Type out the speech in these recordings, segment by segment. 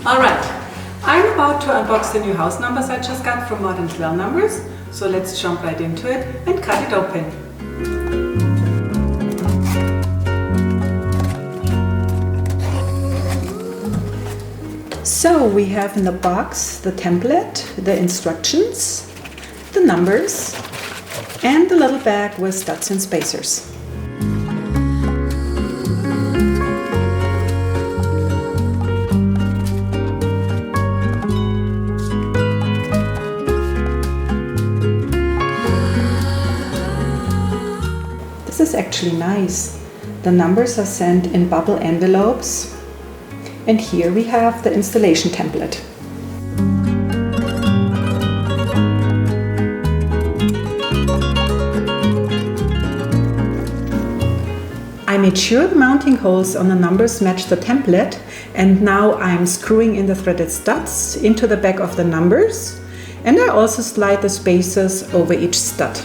Alright, I'm about to unbox the new house numbers I just got from Modern Dwell Numbers, so let's jump right into it and cut it open. So we have in the box the template, the instructions, the numbers, and the little bag with studs and spacers. This is actually nice. The numbers are sent in bubble envelopes, and here we have the installation template. I made sure the mounting holes on the numbers match the template, and now I'm screwing in the threaded studs into the back of the numbers, and I also slide the spacers over each stud.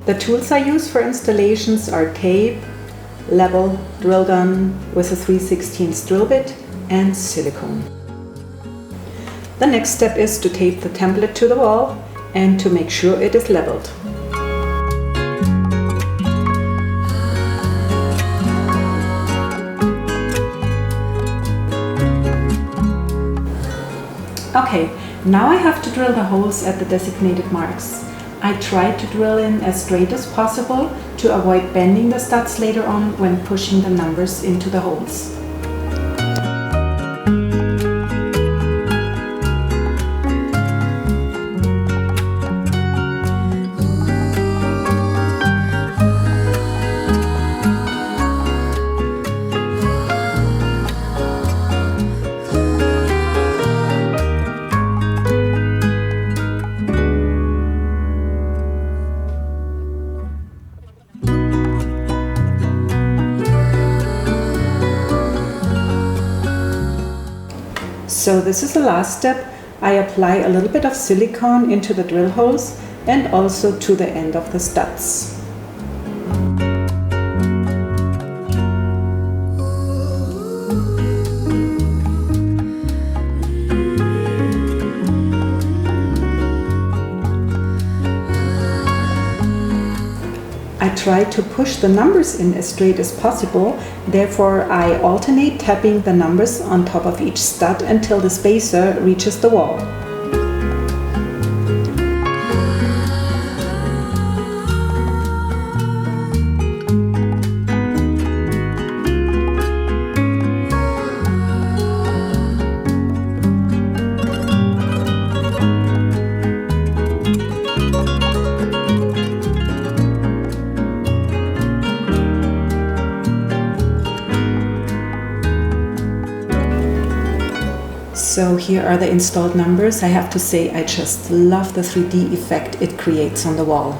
The tools I use for installations are tape, level, drill gun with a 3/16 drill bit, and silicone. The next step is to tape the template to the wall and to make sure it is leveled. Okay, now I have to drill the holes at the designated marks. I try to drill in as straight as possible to avoid bending the studs later on when pushing the numbers into the holes. So this is the last step. I apply a little bit of silicone into the drill holes and also to the end of the studs. I try to push the numbers in as straight as possible, therefore I alternate tapping the numbers on top of each stud until the spacer reaches the wall. So here are the installed numbers. I have to say I just love the 3D effect it creates on the wall.